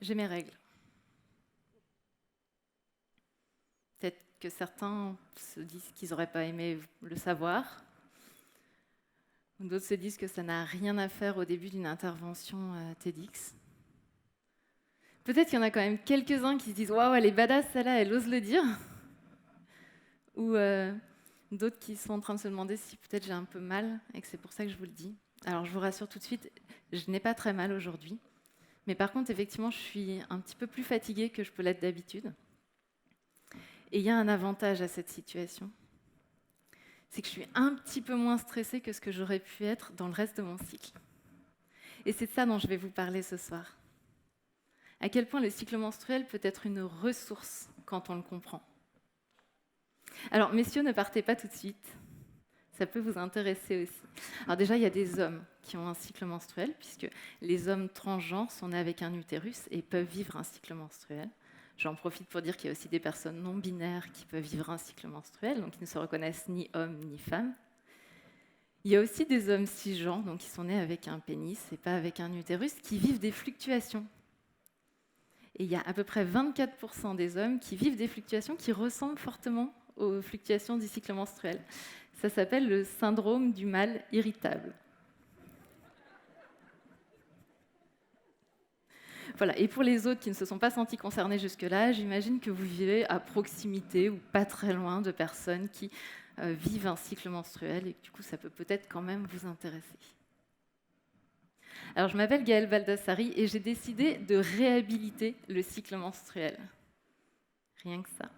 j'ai mes règles. Peut-être que certains se disent qu'ils n'auraient pas aimé le savoir. D'autres se disent que ça n'a rien à faire au début d'une intervention TEDx. Peut-être qu'il y en a quand même quelques-uns qui se disent « Waouh, elle est badass, celle-là, elle ose le dire ». Ou d'autres qui sont en train de se demander si peut-être j'ai un peu mal et que c'est pour ça que je vous le dis. Alors je vous rassure tout de suite, je n'ai pas très mal aujourd'hui. Mais par contre, effectivement, je suis un petit peu plus fatiguée que je peux l'être d'habitude. Et il y a un avantage à cette situation. C'est que je suis un petit peu moins stressée que ce que j'aurais pu être dans le reste de mon cycle. Et c'est de ça dont je vais vous parler ce soir. À quel point le cycle menstruel peut être une ressource quand on le comprend. Alors, messieurs, ne partez pas tout de suite. Ça peut vous intéresser aussi. Alors déjà, il y a des hommes qui ont un cycle menstruel, puisque les hommes transgenres sont nés avec un utérus et peuvent vivre un cycle menstruel. J'en profite pour dire qu'il y a aussi des personnes non binaires qui peuvent vivre un cycle menstruel, donc qui ne se reconnaissent ni hommes ni femmes. Il y a aussi des hommes cisgenres, donc qui sont nés avec un pénis et pas avec un utérus, qui vivent des fluctuations. Et il y a à peu près 24% des hommes qui vivent des fluctuations qui ressemblent fortement aux fluctuations du cycle menstruel. Ça s'appelle le syndrome du mâle irritable. Voilà. Et pour les autres qui ne se sont pas sentis concernés jusque-là, j'imagine que vous vivez à proximité ou pas très loin de personnes qui vivent un cycle menstruel et que du coup, ça peut peut-être quand même vous intéresser. Alors, je m'appelle Gaëlle Baldassari et j'ai décidé de réhabiliter le cycle menstruel. Rien que ça.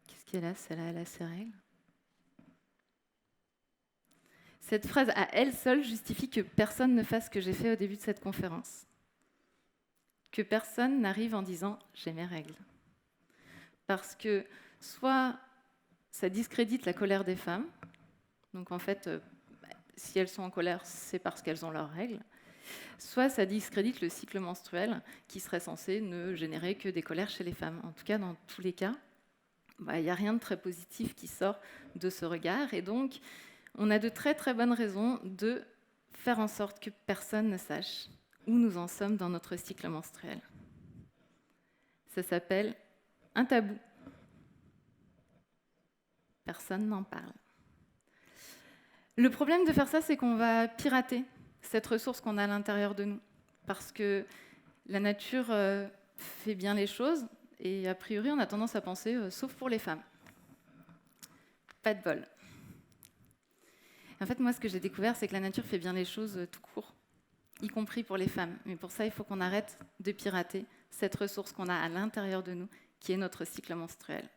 Qu'est-ce qu'elle a, celle-là? Elle a ses règles. Cette phrase à elle seule justifie que personne ne fasse ce que j'ai fait au début de cette conférence. Que personne n'arrive en disant « j'ai mes règles ». Parce que soit ça discrédite la colère des femmes, donc en fait, si elles sont en colère, c'est parce qu'elles ont leurs règles, soit ça discrédite le cycle menstruel qui serait censé ne générer que des colères chez les femmes. En tout cas, dans tous les cas, il n'y a rien de très positif qui sort de ce regard, et donc on a de très très bonnes raisons de faire en sorte que personne ne sache où nous en sommes dans notre cycle menstruel. Ça s'appelle un tabou. Personne n'en parle. Le problème de faire ça, c'est qu'on va pirater cette ressource qu'on a à l'intérieur de nous. Parce que la nature fait bien les choses, et a priori, on a tendance à penser, sauf pour les femmes. Pas de bol. En fait, moi, ce que j'ai découvert, c'est que la nature fait bien les choses tout court, y compris pour les femmes. Mais pour ça, il faut qu'on arrête de pirater cette ressource qu'on a à l'intérieur de nous, qui est notre cycle menstruel.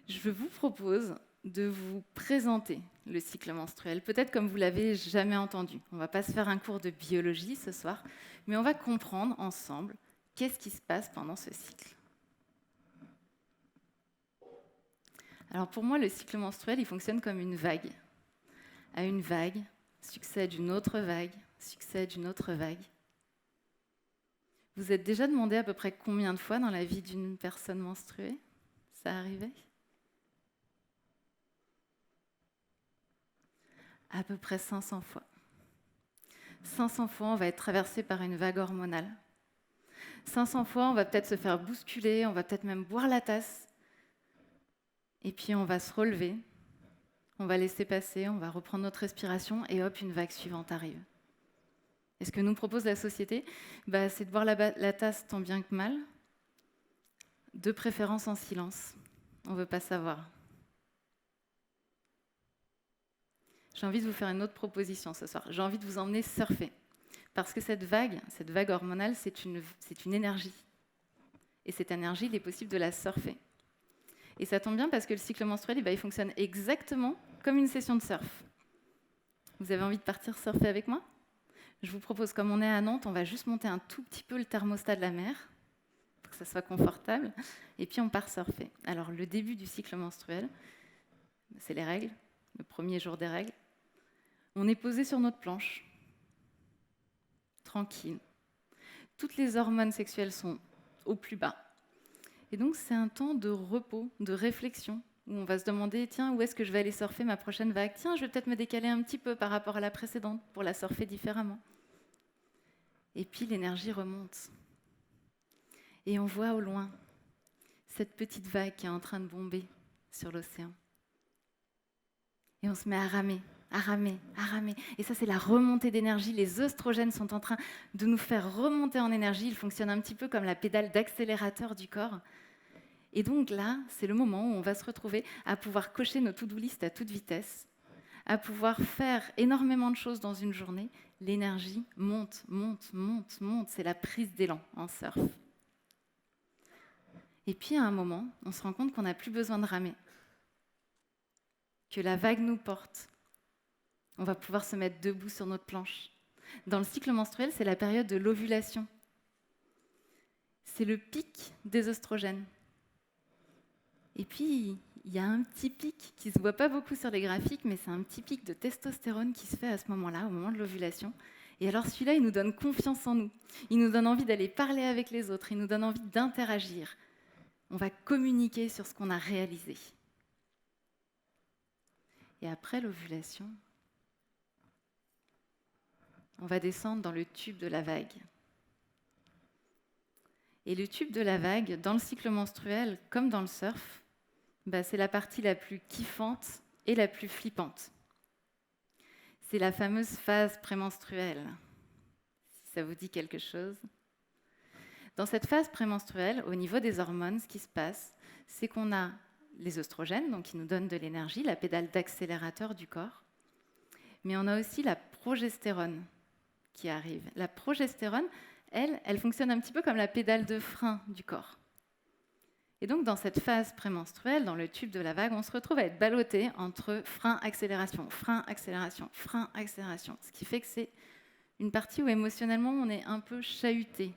Je vous propose de vous présenter le cycle menstruel, peut-être comme vous l'avez jamais entendu. On ne va pas se faire un cours de biologie ce soir, mais on va comprendre ensemble qu'est-ce qui se passe pendant ce cycle. Alors pour moi, le cycle menstruel, il fonctionne comme une vague. À une vague succède une autre vague, succède une autre vague. Vous êtes déjà demandé à peu près combien de fois dans la vie d'une personne menstruée ça arrivait ? À peu près 500 fois. 500 fois, on va être traversé par une vague hormonale. 500 fois, on va peut-être se faire bousculer, on va peut-être même boire la tasse. Et puis, on va se relever, on va laisser passer, on va reprendre notre respiration et hop, une vague suivante arrive. Et ce que nous propose la société, c'est de boire la tasse tant bien que mal, de préférence en silence. On ne veut pas savoir. J'ai envie de vous faire une autre proposition ce soir. J'ai envie de vous emmener surfer. Parce que cette vague hormonale, c'est une énergie. Et cette énergie, il est possible de la surfer. Et ça tombe bien parce que le cycle menstruel, il fonctionne exactement comme une session de surf. Vous avez envie de partir surfer avec moi ? Je vous propose, comme on est à Nantes, on va juste monter un tout petit peu le thermostat de la mer pour que ça soit confortable. Et puis on part surfer. Alors le début du cycle menstruel, c'est les règles, le premier jour des règles. On est posé sur notre planche, tranquille. Toutes les hormones sexuelles sont au plus bas. Et donc, c'est un temps de repos, de réflexion, où on va se demander, tiens, où est-ce que je vais aller surfer ma prochaine vague? Tiens, je vais peut-être me décaler un petit peu par rapport à la précédente pour la surfer différemment. Et puis l'énergie remonte. Et on voit au loin cette petite vague qui est en train de bomber sur l'océan. Et on se met à ramer, à ramer, à ramer. Et ça, c'est la remontée d'énergie. Les oestrogènes sont en train de nous faire remonter en énergie. Ils fonctionnent un petit peu comme la pédale d'accélérateur du corps. Et donc là, c'est le moment où on va se retrouver à pouvoir cocher nos to-do list à toute vitesse, à pouvoir faire énormément de choses dans une journée. L'énergie monte, monte, monte, monte. C'est la prise d'élan en surf. Et puis à un moment, on se rend compte qu'on n'a plus besoin de ramer, que la vague nous porte. On va pouvoir se mettre debout sur notre planche. Dans le cycle menstruel, c'est la période de l'ovulation. C'est le pic des oestrogènes. Et puis, il y a un petit pic qui ne se voit pas beaucoup sur les graphiques, mais c'est un petit pic de testostérone qui se fait à ce moment-là, au moment de l'ovulation. Et alors celui-là, il nous donne confiance en nous. Il nous donne envie d'aller parler avec les autres. Il nous donne envie d'interagir. On va communiquer sur ce qu'on a réalisé. Et après l'ovulation, on va descendre dans le tube de la vague. Et le tube de la vague, dans le cycle menstruel, comme dans le surf, c'est la partie la plus kiffante et la plus flippante. C'est la fameuse phase prémenstruelle, si ça vous dit quelque chose. Dans cette phase prémenstruelle, au niveau des hormones, ce qui se passe, c'est qu'on a les oestrogènes, donc qui nous donnent de l'énergie, la pédale d'accélérateur du corps, mais on a aussi la progestérone qui arrive. La progestérone, elle fonctionne un petit peu comme la pédale de frein du corps. Et donc, dans cette phase prémenstruelle, dans le tube de la vague, on se retrouve à être ballotté entre frein-accélération, frein-accélération, frein-accélération. Ce qui fait que c'est une partie où émotionnellement, on est un peu chahuté.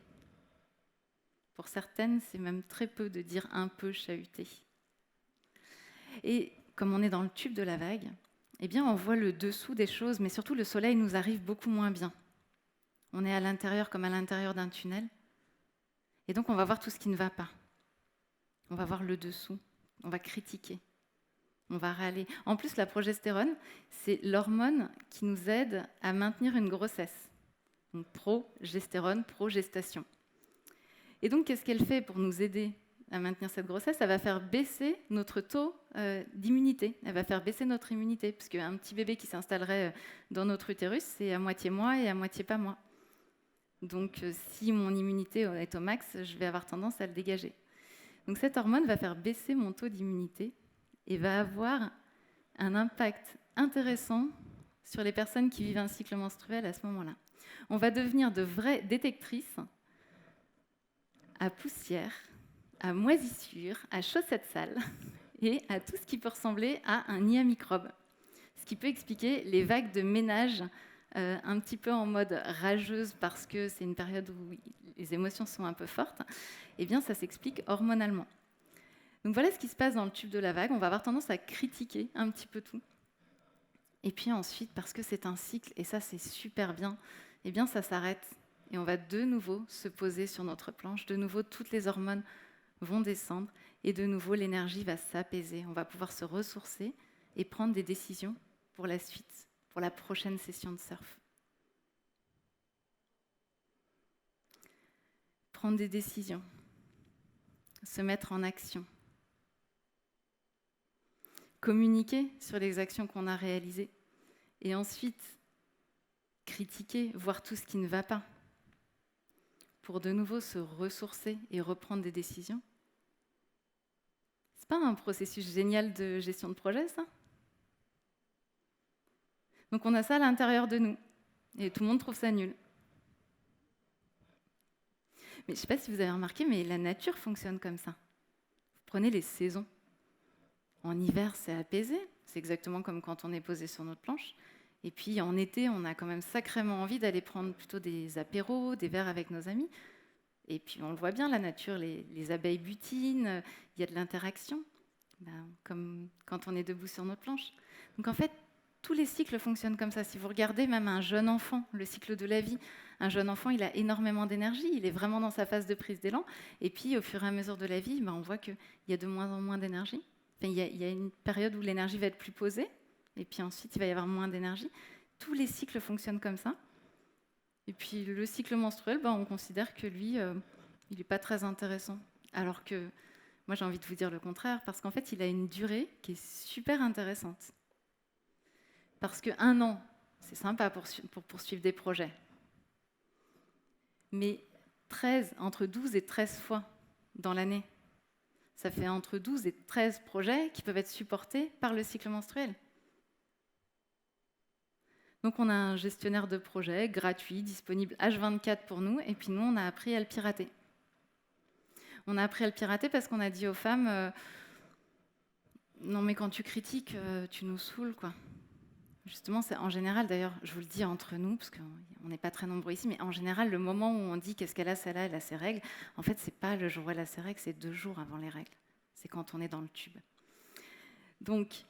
Pour certaines, c'est même très peu de dire un peu chahuté. Et comme on est dans le tube de la vague, eh bien, on voit le dessous des choses, mais surtout le soleil nous arrive beaucoup moins bien. On est à l'intérieur comme à l'intérieur d'un tunnel. Et donc, on va voir tout ce qui ne va pas. On va voir le dessous, on va critiquer, on va râler. En plus, la progestérone, c'est l'hormone qui nous aide à maintenir une grossesse. Donc, progestérone, progestation. Et donc, qu'est-ce qu'elle fait pour nous aider à maintenir cette grossesse? Elle va faire baisser notre taux d'immunité. Elle va faire baisser notre immunité, parce qu'un petit bébé qui s'installerait dans notre utérus, c'est à moitié moi et à moitié pas moi. Donc, si mon immunité est au max, je vais avoir tendance à le dégager. Donc cette hormone va faire baisser mon taux d'immunité et va avoir un impact intéressant sur les personnes qui vivent un cycle menstruel à ce moment-là. On va devenir de vraies détectrices à poussière, à moisissure, à chaussettes sales et à tout ce qui peut ressembler à un nid à microbes. Ce qui peut expliquer les vagues de ménage un petit peu en mode rageuse parce que c'est une période où les émotions sont un peu fortes. Eh bien, ça s'explique hormonalement. Donc voilà ce qui se passe dans le tube de la vague. On va avoir tendance à critiquer un petit peu tout. Et puis ensuite, parce que c'est un cycle, et ça c'est super bien, eh bien ça s'arrête. Et on va de nouveau se poser sur notre planche. De nouveau, toutes les hormones vont descendre. Et de nouveau, l'énergie va s'apaiser. On va pouvoir se ressourcer et prendre des décisions pour la suite, pour la prochaine session de surf. Prendre des décisions. Se mettre en action. Communiquer sur les actions qu'on a réalisées. Et ensuite, critiquer, voir tout ce qui ne va pas. Pour de nouveau se ressourcer et reprendre des décisions. C'est pas un processus génial de gestion de projet, ça? Donc on a ça à l'intérieur de nous. Et tout le monde trouve ça nul. Mais je ne sais pas si vous avez remarqué, mais la nature fonctionne comme ça. Vous prenez les saisons. En hiver, c'est apaisé. C'est exactement comme quand on est posé sur notre planche. Et puis en été, on a quand même sacrément envie d'aller prendre plutôt des apéros, des verres avec nos amis. Et puis on le voit bien, la nature, les abeilles butinent, il y a de l'interaction, comme quand on est debout sur notre planche. Donc en fait, tous les cycles fonctionnent comme ça. Si vous regardez même un jeune enfant, le cycle de la vie, un jeune enfant, il a énormément d'énergie, il est vraiment dans sa phase de prise d'élan. Et puis, au fur et à mesure de la vie, on voit qu'il y a de moins en moins d'énergie. il y a une période où l'énergie va être plus posée, et puis ensuite, il va y avoir moins d'énergie. Tous les cycles fonctionnent comme ça. Et puis le cycle menstruel, on considère que lui, il n'est pas très intéressant. Alors que moi, j'ai envie de vous dire le contraire, parce qu'en fait, il a une durée qui est super intéressante. Parce que1 an, c'est sympa pour poursuivre des projets. Mais entre 12 et 13 fois dans l'année, ça fait entre 12 et 13 projets qui peuvent être supportés par le cycle menstruel. Donc on a un gestionnaire de projet gratuit, disponible H24 pour nous, et puis nous, on a appris à le pirater. On a appris à le pirater parce qu'on a dit aux femmes non mais quand tu critiques, tu nous saoules, quoi. Justement, c'est en général, d'ailleurs, je vous le dis entre nous, parce qu'on n'est pas très nombreux ici, mais en général, le moment où on dit qu'est-ce qu'elle a, celle-là, elle a ses règles, en fait, c'est pas le jour où elle a ses règles, c'est 2 jours avant les règles. C'est quand on est dans le tube. Donc,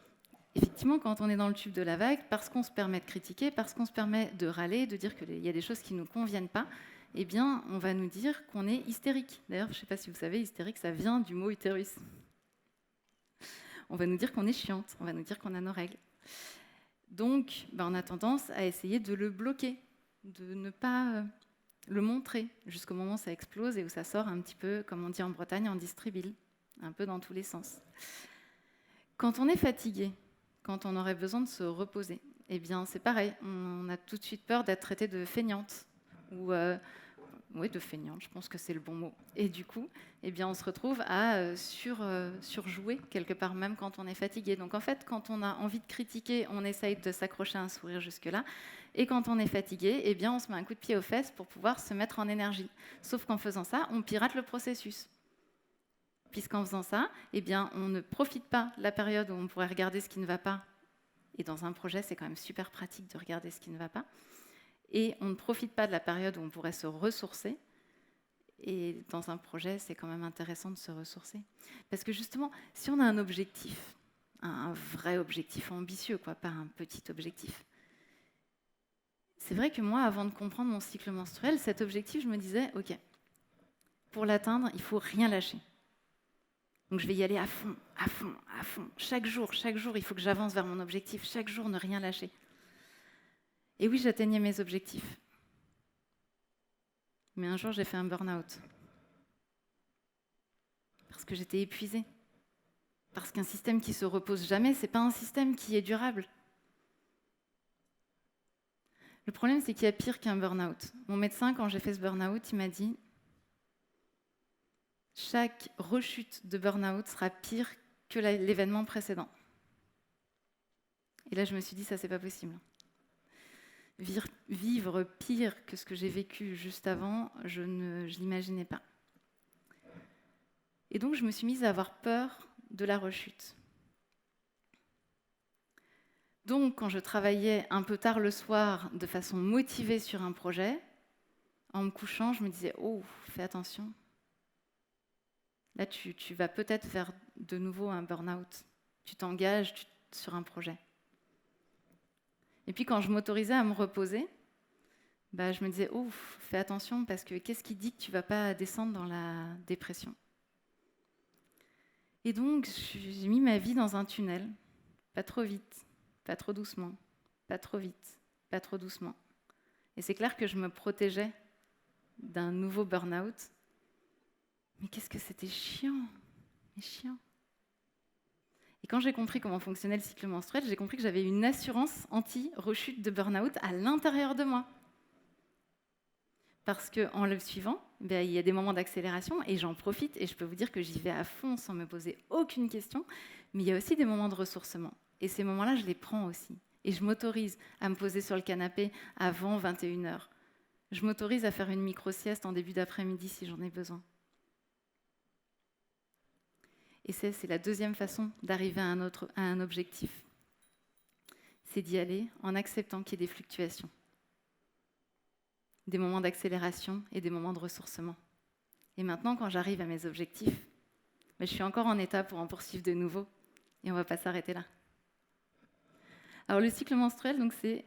effectivement, quand on est dans le tube de la vague, parce qu'on se permet de critiquer, parce qu'on se permet de râler, de dire qu'il y a des choses qui ne nous conviennent pas, eh bien, on va nous dire qu'on est hystérique. D'ailleurs, je ne sais pas si vous savez, hystérique, ça vient du mot utérus. On va nous dire qu'on est chiante, on va nous dire qu'on a nos règles. Donc, on a tendance à essayer de le bloquer, de ne pas le montrer, jusqu'au moment où ça explose et où ça sort un petit peu, comme on dit en Bretagne, en distribile, un peu dans tous les sens. Quand on est fatigué, quand on aurait besoin de se reposer, eh bien c'est pareil, on a tout de suite peur d'être traité de feignante, ou oui, de feignante, je pense que c'est le bon mot. Et du coup, eh bien, on se retrouve à surjouer quelque part, même quand on est fatigué. Donc en fait, quand on a envie de critiquer, on essaye de s'accrocher à un sourire jusque-là. Et quand on est fatigué, eh bien, on se met un coup de pied aux fesses pour pouvoir se mettre en énergie. Sauf qu'en faisant ça, on pirate le processus. Puisqu'en faisant ça, eh bien, on ne profite pas de la période où on pourrait regarder ce qui ne va pas. Et dans un projet, c'est quand même super pratique de regarder ce qui ne va pas. Et on ne profite pas de la période où on pourrait se ressourcer. Et dans un projet, c'est quand même intéressant de se ressourcer. Parce que justement, si on a un objectif, un vrai objectif ambitieux, pas un petit objectif. C'est vrai que moi, avant de comprendre mon cycle menstruel, cet objectif, je me disais, OK, pour l'atteindre, il ne faut rien lâcher. Donc je vais y aller à fond, à fond, à fond. Chaque jour, il faut que j'avance vers mon objectif. Chaque jour, ne rien lâcher. Et oui, j'atteignais mes objectifs. Mais un jour, j'ai fait un burn-out. Parce que j'étais épuisée. Parce qu'un système qui se repose jamais, c'est pas un système qui est durable. Le problème, c'est qu'il y a pire qu'un burn-out. Mon médecin, quand j'ai fait ce burn-out, il m'a dit « Chaque rechute de burn-out sera pire que l'événement précédent. » Et là, je me suis dit « Ça, c'est pas possible. » Vivre pire que ce que j'ai vécu juste avant, je l'imaginais pas. Et donc, je me suis mise à avoir peur de la rechute. Donc, quand je travaillais un peu tard le soir, de façon motivée sur un projet, en me couchant, je me disais « Oh, fais attention. Là, tu vas peut-être faire de nouveau un burn-out. Tu t'engages sur un projet. » Et puis, quand je m'autorisais à me reposer, je me disais « Oh, fais attention, parce que qu'est-ce qui dit que tu ne vas pas descendre dans la dépression ?» Et donc, j'ai mis ma vie dans un tunnel, pas trop vite, pas trop doucement, pas trop vite, pas trop doucement. Et c'est clair que je me protégeais d'un nouveau burn-out. Mais qu'est-ce que c'était chiant, mais chiant. Et quand j'ai compris comment fonctionnait le cycle menstruel, j'ai compris que j'avais une assurance anti-rechute de burn-out à l'intérieur de moi. Parce qu'en le suivant, il y a des moments d'accélération et j'en profite et je peux vous dire que j'y vais à fond sans me poser aucune question, mais il y a aussi des moments de ressourcement. Et ces moments-là, je les prends aussi. Et je m'autorise à me poser sur le canapé avant 21h. Je m'autorise à faire une micro-sieste en début d'après-midi si j'en ai besoin. Et c'est la deuxième façon d'arriver à un objectif. C'est d'y aller en acceptant qu'il y ait des fluctuations. Des moments d'accélération et des moments de ressourcement. Et maintenant, quand j'arrive à mes objectifs, je suis encore en état pour en poursuivre de nouveau. Et on ne va pas s'arrêter là. Alors le cycle menstruel, donc, c'est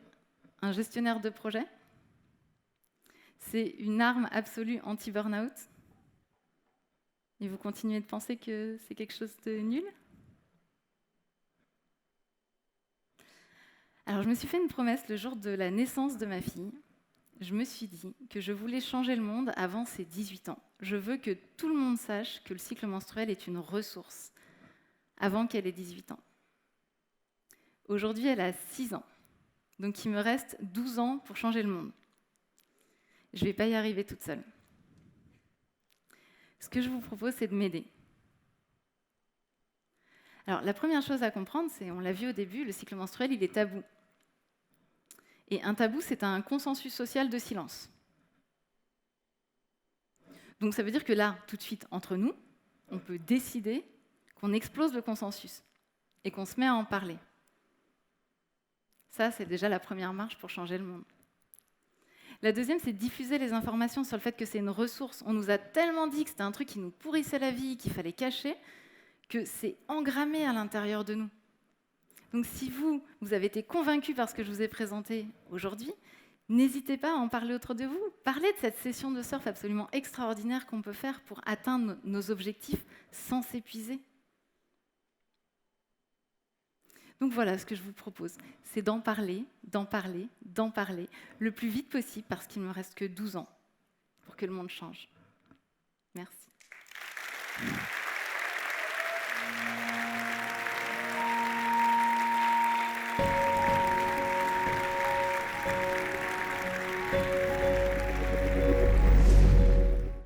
un gestionnaire de projet. C'est une arme absolue anti-burnout. Et vous continuez de penser que c'est quelque chose de nul ? Alors, je me suis fait une promesse le jour de la naissance de ma fille. Je me suis dit que je voulais changer le monde avant ses 18 ans. Je veux que tout le monde sache que le cycle menstruel est une ressource avant qu'elle ait 18 ans. Aujourd'hui, elle a 6 ans. Donc, il me reste 12 ans pour changer le monde. Je ne vais pas y arriver toute seule. Ce que je vous propose, c'est de m'aider. Alors, la première chose à comprendre, c'est, on l'a vu au début, le cycle menstruel, il est tabou. Et un tabou, c'est un consensus social de silence. Donc, ça veut dire que là, tout de suite, entre nous, on peut décider qu'on explose le consensus et qu'on se met à en parler. Ça, c'est déjà la première marche pour changer le monde. La deuxième, c'est diffuser les informations sur le fait que c'est une ressource. On nous a tellement dit que c'était un truc qui nous pourrissait la vie, qu'il fallait cacher, que c'est engrammé à l'intérieur de nous. Donc si vous avez été convaincus par ce que je vous ai présenté aujourd'hui, n'hésitez pas à en parler autour de vous. Parlez de cette session de surf absolument extraordinaire qu'on peut faire pour atteindre nos objectifs sans s'épuiser. Donc voilà ce que je vous propose, c'est d'en parler, le plus vite possible, parce qu'il ne me reste que 12 ans pour que le monde change. Merci.